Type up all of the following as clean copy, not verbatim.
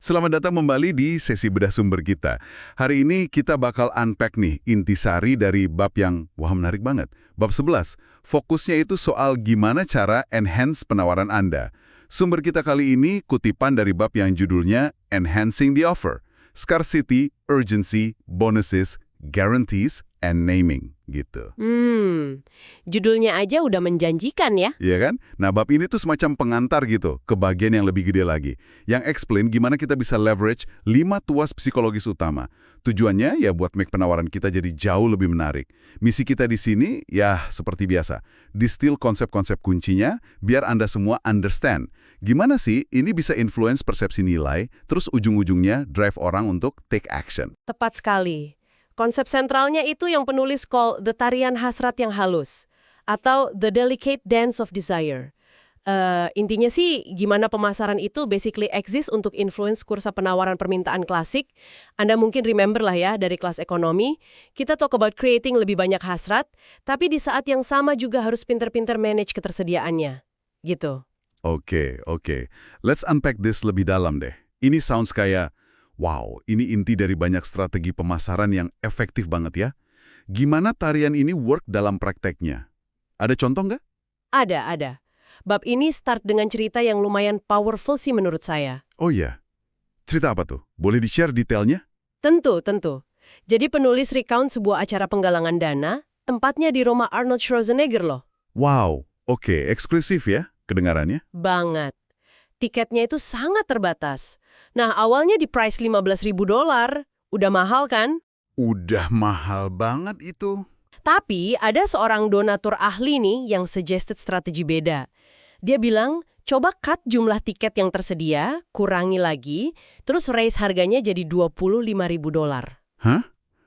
Selamat datang kembali di sesi bedah sumber kita. Hari ini kita bakal unpack nih intisari dari bab yang menarik banget. Bab 11, fokusnya itu soal gimana cara enhance penawaran Anda. Sumber kita kali ini kutipan dari bab yang judulnya Enhancing the Offer. Scarcity, Urgency, Bonuses, Guarantees, and Naming gitu. Judulnya aja udah menjanjikan ya. Iya kan? Nah, bab ini tuh semacam pengantar gitu ke bagian yang lebih gede lagi. Yang explain gimana kita bisa leverage 5 tuas psikologis utama. Tujuannya ya buat make penawaran kita jadi jauh lebih menarik. Misi kita di sini ya seperti biasa. Distill konsep-konsep kuncinya biar Anda semua understand. Gimana sih ini bisa influence persepsi nilai, terus ujung-ujungnya drive orang untuk take action. Tepat sekali. Konsep sentralnya itu yang penulis call the tarian hasrat yang halus atau the delicate dance of desire. Intinya sih gimana pemasaran itu basically exist untuk influence kursa penawaran permintaan klasik. Anda mungkin remember lah ya dari kelas ekonomi, kita talk about creating lebih banyak hasrat, tapi di saat yang sama juga harus pinter-pinter manage ketersediaannya. Gitu. Oke. Let's unpack this lebih dalam deh. Ini sounds kayak, wow, ini inti dari banyak strategi pemasaran yang efektif banget ya. Gimana tarian ini work dalam prakteknya? Ada contoh nggak? Ada. Bab ini start dengan cerita yang lumayan powerful sih menurut saya. Oh iya. Cerita apa tuh? Boleh di-share detailnya? Tentu. Jadi penulis recount sebuah acara penggalangan dana, tempatnya di Roma Arnold Schwarzenegger loh. Wow, oke, eksklusif ya kedengarannya? Banget. Tiketnya itu sangat terbatas. Nah, awalnya di price $15.000. Udah mahal kan? Udah mahal banget itu. Tapi ada seorang donatur ahli nih yang suggested strategi beda. Dia bilang, coba cut jumlah tiket yang tersedia, kurangi lagi, terus raise harganya jadi $25.000. Hah?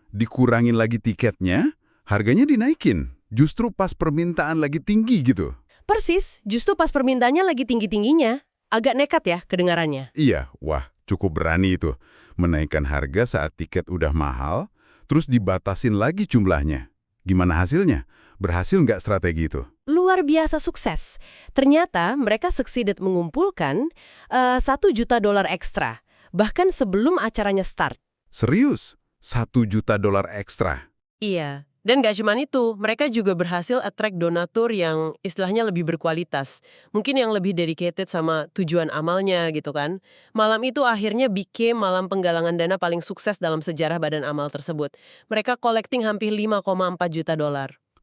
Dikurangin lagi tiketnya, harganya dinaikin. Justru pas permintaan lagi tinggi gitu. Persis, justru pas permintaannya lagi tinggi-tingginya. Agak nekat ya kedengarannya. Iya, wah cukup berani itu. Menaikkan harga saat tiket udah mahal, terus dibatasin lagi jumlahnya. Gimana hasilnya? Berhasil nggak strategi itu? Luar biasa sukses. Ternyata mereka succeeded mengumpulkan $1 juta ekstra. Bahkan sebelum acaranya start. Serius? $1 juta ekstra? Iya. Dan nggak cuma itu, mereka juga berhasil attract donatur yang istilahnya lebih berkualitas. Mungkin yang lebih dedicated sama tujuan amalnya gitu kan. Malam itu akhirnya became malam penggalangan dana paling sukses dalam sejarah badan amal tersebut. Mereka collecting hampir $5,4 juta.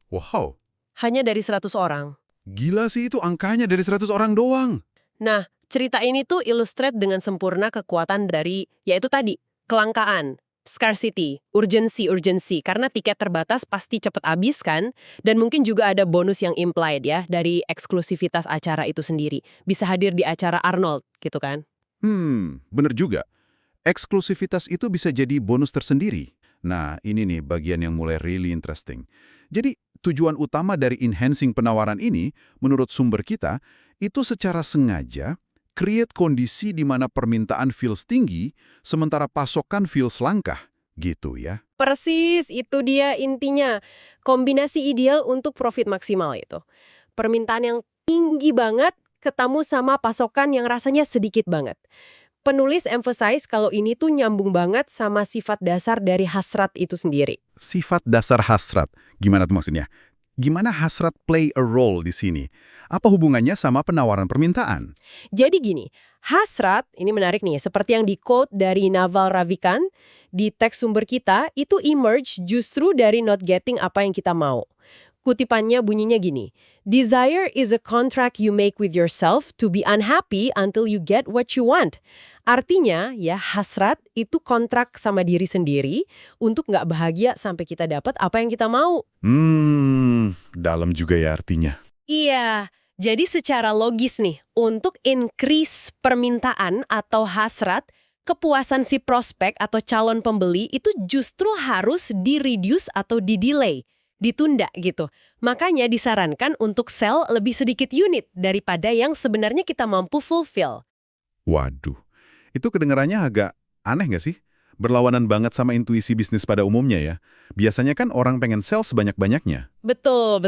Wow. Hanya dari 100 orang. Gila sih itu angkanya dari 100 orang doang. Nah, cerita ini tuh illustrate dengan sempurna kekuatan dari, yaitu tadi, kelangkaan. Scarcity, urgency, karena tiket terbatas pasti cepat habis kan, dan mungkin juga ada bonus yang implied ya, dari eksklusivitas acara itu sendiri. Bisa hadir di acara Arnold, gitu kan. Bener juga. Eksklusivitas itu bisa jadi bonus tersendiri. Nah, ini nih bagian yang mulai really interesting. Jadi, tujuan utama dari enhancing penawaran ini, menurut sumber kita, itu secara sengaja create kondisi di mana permintaan feels tinggi, sementara pasokan feels langka. Gitu ya. Persis, itu dia intinya. Kombinasi ideal untuk profit maksimal itu. Permintaan yang tinggi banget, ketemu sama pasokan yang rasanya sedikit banget. Penulis emphasize kalau ini tuh nyambung banget sama sifat dasar dari hasrat itu sendiri. Sifat dasar hasrat. Gimana tuh maksudnya? Gimana hasrat play a role di sini? Apa hubungannya sama penawaran permintaan? Jadi gini, hasrat, ini menarik nih, seperti yang di-quote dari Naval Ravikant, di teks sumber kita, itu emerge justru dari not getting apa yang kita mau. Kutipannya bunyinya gini, desire is a contract you make with yourself to be unhappy until you get what you want. Artinya, ya hasrat itu kontrak sama diri sendiri untuk nggak bahagia sampai kita dapat apa yang kita mau. Dalam juga ya artinya. Iya, jadi secara logis nih, untuk increase permintaan atau hasrat, kepuasan si prospek atau calon pembeli itu justru harus di-reduce atau di-delay. Ditunda gitu. Makanya disarankan untuk sell lebih sedikit unit daripada yang sebenarnya kita mampu fulfill. Waduh, itu kedengarannya agak aneh nggak sih? Berlawanan banget sama intuisi bisnis pada umumnya ya. Biasanya kan orang pengen sell sebanyak-banyaknya. Betul.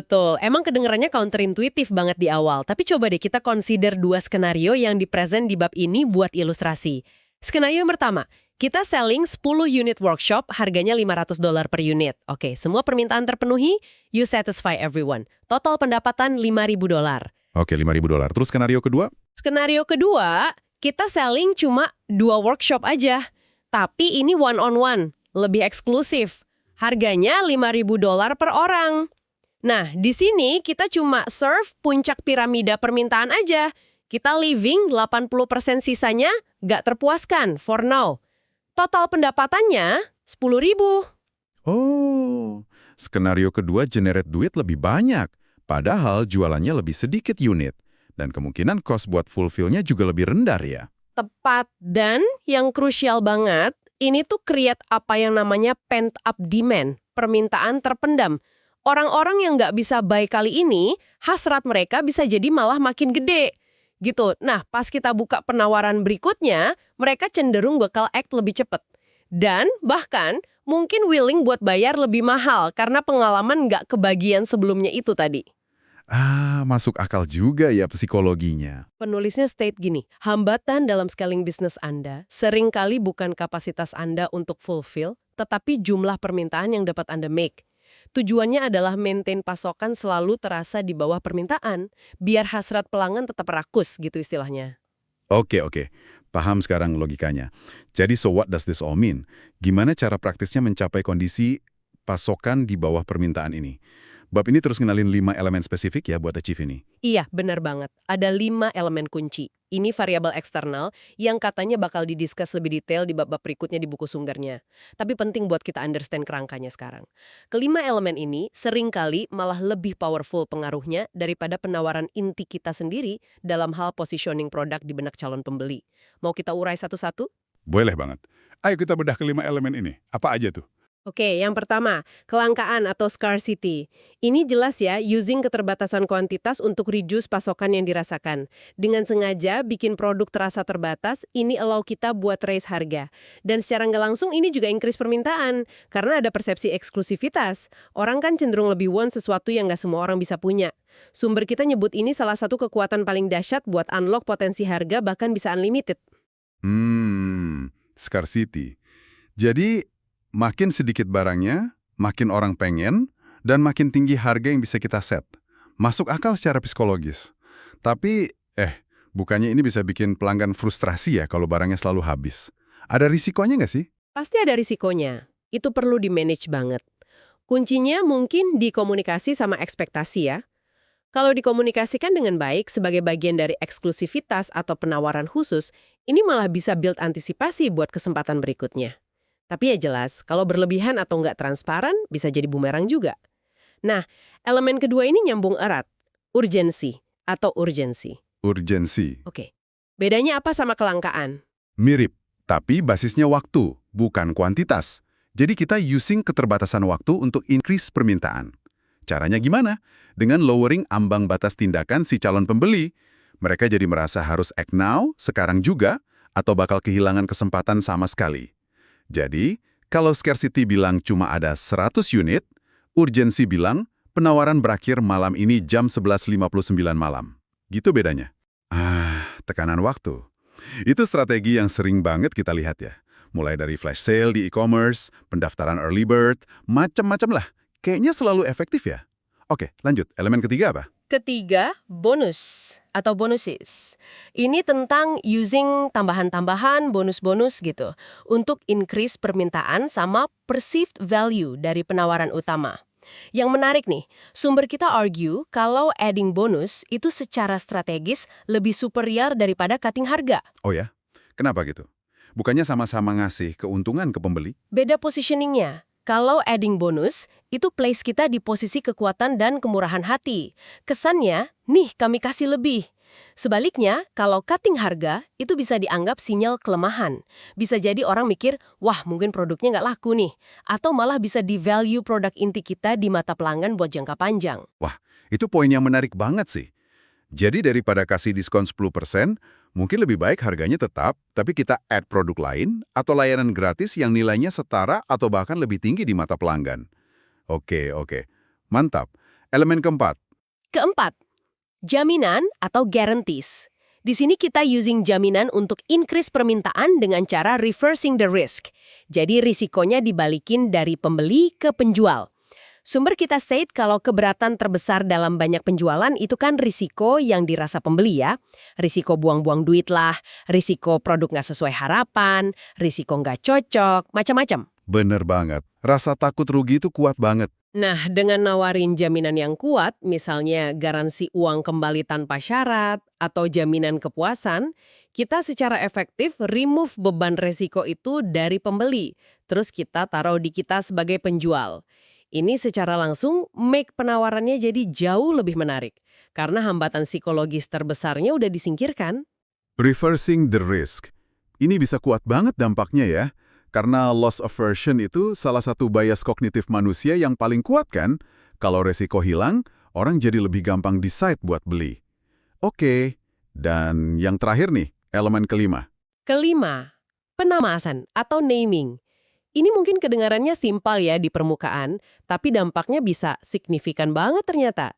Emang kedengarannya counterintuitif banget di awal. Tapi coba deh kita consider 2 skenario yang dipresent di bab ini buat ilustrasi. Skenario yang pertama, kita selling 10 unit workshop, harganya $500 per unit. Oke, semua permintaan terpenuhi, you satisfy everyone. Total pendapatan $5.000. Oke, $5.000. Terus skenario kedua? Skenario kedua, kita selling cuma 2 workshop aja. Tapi ini one-on-one, lebih eksklusif. Harganya $5.000 per orang. Nah, di sini kita cuma serve puncak piramida permintaan aja. Kita leaving 80% sisanya nggak terpuaskan for now. Total pendapatannya $10.000. Oh, skenario kedua generate duit lebih banyak. Padahal jualannya lebih sedikit unit. Dan kemungkinan cost buat fulfill-nya juga lebih rendah ya. Tepat, dan yang krusial banget, ini tuh create apa yang namanya pent up demand, permintaan terpendam. Orang-orang yang nggak bisa buy kali ini, hasrat mereka bisa jadi malah makin gede. Gitu. Nah, pas kita buka penawaran berikutnya, mereka cenderung bakal act lebih cepat. Dan bahkan mungkin willing buat bayar lebih mahal karena pengalaman nggak kebagian sebelumnya itu tadi. Masuk akal juga ya psikologinya. Penulisnya state gini, hambatan dalam scaling bisnis Anda seringkali bukan kapasitas Anda untuk fulfill, tetapi jumlah permintaan yang dapat Anda make. Tujuannya adalah maintain pasokan selalu terasa di bawah permintaan, biar hasrat pelanggan tetap rakus gitu istilahnya. Oke. Paham sekarang logikanya. Jadi so what does this all mean? Gimana cara praktisnya mencapai kondisi pasokan di bawah permintaan ini? Bab ini terus ngenalin 5 elemen spesifik ya buat achieve ini. Iya, benar banget. Ada 5 elemen kunci. Ini variabel eksternal yang katanya bakal didiskus lebih detail di bab-bab berikutnya di buku sumbernya. Tapi penting buat kita understand kerangkanya sekarang. Kelima elemen ini seringkali malah lebih powerful pengaruhnya daripada penawaran inti kita sendiri dalam hal positioning produk di benak calon pembeli. Mau kita urai satu-satu? Boleh banget. Ayo kita bedah kelima elemen ini. Apa aja tuh? Oke, yang pertama, kelangkaan atau scarcity. Ini jelas ya, using keterbatasan kuantitas untuk reduce pasokan yang dirasakan. Dengan sengaja bikin produk terasa terbatas, ini allow kita buat raise harga. Dan secara nggak langsung ini juga increase permintaan, karena ada persepsi eksklusivitas. Orang kan cenderung lebih want sesuatu yang nggak semua orang bisa punya. Sumber kita nyebut ini salah satu kekuatan paling dahsyat buat unlock potensi harga bahkan bisa unlimited. Scarcity. Jadi makin sedikit barangnya, makin orang pengen, dan makin tinggi harga yang bisa kita set. Masuk akal secara psikologis. Tapi, bukannya ini bisa bikin pelanggan frustrasi ya kalau barangnya selalu habis. Ada risikonya nggak sih? Pasti ada risikonya. Itu perlu di-manage banget. Kuncinya mungkin di komunikasi sama ekspektasi ya. Kalau dikomunikasikan dengan baik sebagai bagian dari eksklusivitas atau penawaran khusus, ini malah bisa build antisipasi buat kesempatan berikutnya. Tapi ya jelas, kalau berlebihan atau nggak transparan, bisa jadi bumerang juga. Nah, elemen kedua ini nyambung erat. Urgensi atau urgensi. Urgensi. Oke. Bedanya apa sama kelangkaan? Mirip, tapi basisnya waktu, bukan kuantitas. Jadi kita using keterbatasan waktu untuk increase permintaan. Caranya gimana? Dengan lowering ambang batas tindakan si calon pembeli. Mereka jadi merasa harus act now, sekarang juga, atau bakal kehilangan kesempatan sama sekali. Jadi, kalau scarcity bilang cuma ada 100 unit, urgensi bilang penawaran berakhir malam ini jam 11.59 malam. Gitu bedanya. Tekanan waktu. Itu strategi yang sering banget kita lihat ya. Mulai dari flash sale di e-commerce, pendaftaran early bird, macam-macam lah. Kayaknya selalu efektif ya. Oke, lanjut. Elemen ketiga apa? Ketiga, bonus atau bonuses. Ini tentang using tambahan-tambahan, bonus-bonus gitu, untuk increase permintaan sama perceived value dari penawaran utama. Yang menarik nih, sumber kita argue kalau adding bonus itu secara strategis lebih superior daripada cutting harga. Oh ya? Kenapa gitu? Bukannya sama-sama ngasih keuntungan ke pembeli? Beda positioningnya. Kalau adding bonus, itu place kita di posisi kekuatan dan kemurahan hati. Kesannya, nih kami kasih lebih. Sebaliknya, kalau cutting harga, itu bisa dianggap sinyal kelemahan. Bisa jadi orang mikir, wah mungkin produknya nggak laku nih. Atau malah bisa devalue produk inti kita di mata pelanggan buat jangka panjang. Wah, itu poin yang menarik banget sih. Jadi daripada kasih diskon 10%, mungkin lebih baik harganya tetap, tapi kita add produk lain atau layanan gratis yang nilainya setara atau bahkan lebih tinggi di mata pelanggan. Oke. Mantap. Elemen keempat. Keempat, jaminan atau guarantees. Di sini kita using jaminan untuk increase permintaan dengan cara reversing the risk. Jadi risikonya dibalikin dari pembeli ke penjual. Sumber kita state kalau keberatan terbesar dalam banyak penjualan itu kan risiko yang dirasa pembeli ya. Risiko buang-buang duit lah, risiko produk nggak sesuai harapan, risiko nggak cocok, macam-macam. Bener banget. Rasa takut rugi itu kuat banget. Nah, dengan nawarin jaminan yang kuat, misalnya garansi uang kembali tanpa syarat atau jaminan kepuasan, kita secara efektif remove beban resiko itu dari pembeli. Terus kita taruh di kita sebagai penjual. Ini secara langsung make penawarannya jadi jauh lebih menarik. Karena hambatan psikologis terbesarnya udah disingkirkan. Reversing the risk. Ini bisa kuat banget dampaknya ya. Karena loss aversion itu salah satu bias kognitif manusia yang paling kuat kan? Kalau resiko hilang, orang jadi lebih gampang decide buat beli. Oke, dan yang terakhir nih, elemen kelima. Kelima, penamasan atau naming. Ini mungkin kedengarannya simpel ya di permukaan, tapi dampaknya bisa signifikan banget ternyata.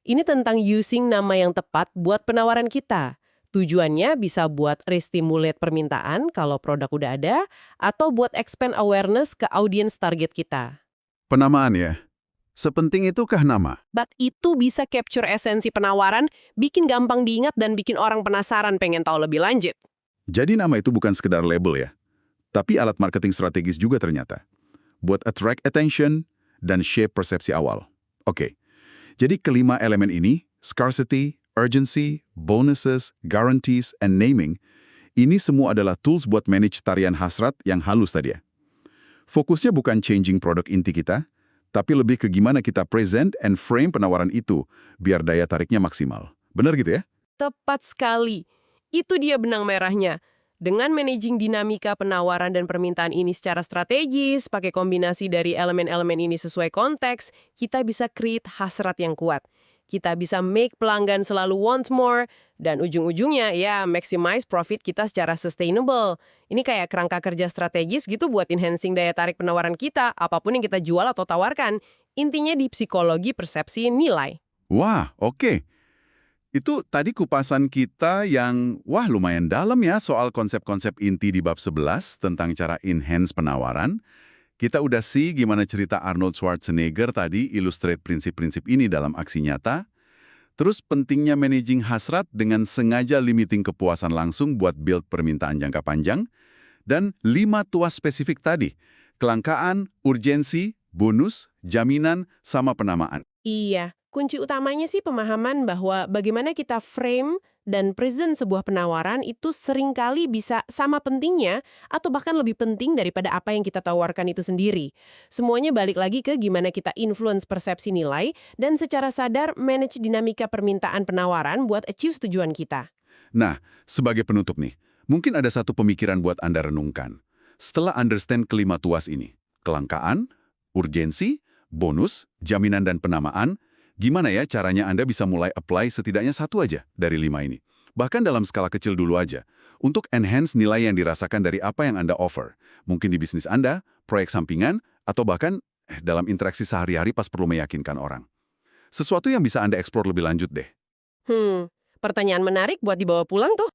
Ini tentang using nama yang tepat buat penawaran kita. Tujuannya bisa buat restimulate permintaan kalau produk udah ada, atau buat expand awareness ke audience target kita. Penamaan ya. Sepenting itukah nama? But itu bisa capture esensi penawaran, bikin gampang diingat dan bikin orang penasaran pengen tahu lebih lanjut. Jadi nama itu bukan sekedar label ya. Tapi alat marketing strategis juga ternyata. Buat attract attention dan shape persepsi awal. Oke, jadi kelima elemen ini, scarcity, urgency, bonuses, guarantees, and naming, ini semua adalah tools buat manage tarian hasrat yang halus tadi ya. Fokusnya bukan changing produk inti kita, tapi lebih ke gimana kita present and frame penawaran itu, biar daya tariknya maksimal. Benar gitu ya? Tepat sekali. Itu dia benang merahnya. Dengan managing dinamika penawaran dan permintaan ini secara strategis, pakai kombinasi dari elemen-elemen ini sesuai konteks, kita bisa create hasrat yang kuat. Kita bisa make pelanggan selalu want more, dan ujung-ujungnya ya maximize profit kita secara sustainable. Ini kayak kerangka kerja strategis gitu buat enhancing daya tarik penawaran kita, apapun yang kita jual atau tawarkan. Intinya di psikologi persepsi nilai. Wah, oke. Itu tadi kupasan kita yang, wah lumayan dalam ya soal konsep-konsep inti di bab 11 tentang cara enhance penawaran. Kita udah see gimana cerita Arnold Schwarzenegger tadi illustrate prinsip-prinsip ini dalam aksi nyata. Terus pentingnya managing hasrat dengan sengaja limiting kepuasan langsung buat build permintaan jangka panjang. Dan 5 tuas spesifik tadi, kelangkaan, urgensi, bonus, jaminan, sama penamaan. Iya. Kunci utamanya sih pemahaman bahwa bagaimana kita frame dan present sebuah penawaran itu seringkali bisa sama pentingnya atau bahkan lebih penting daripada apa yang kita tawarkan itu sendiri. Semuanya balik lagi ke gimana kita influence persepsi nilai dan secara sadar manage dinamika permintaan penawaran buat achieve tujuan kita. Nah, sebagai penutup nih, mungkin ada satu pemikiran buat Anda renungkan. Setelah understand kelima tuas ini, kelangkaan, urgensi, bonus, jaminan dan penamaan, gimana ya caranya Anda bisa mulai apply setidaknya satu aja dari 5 ini? Bahkan dalam skala kecil dulu aja, untuk enhance nilai yang dirasakan dari apa yang Anda offer. Mungkin di bisnis Anda, proyek sampingan, atau bahkan dalam interaksi sehari-hari pas perlu meyakinkan orang. Sesuatu yang bisa Anda eksplor lebih lanjut deh. Pertanyaan menarik buat dibawa pulang tuh.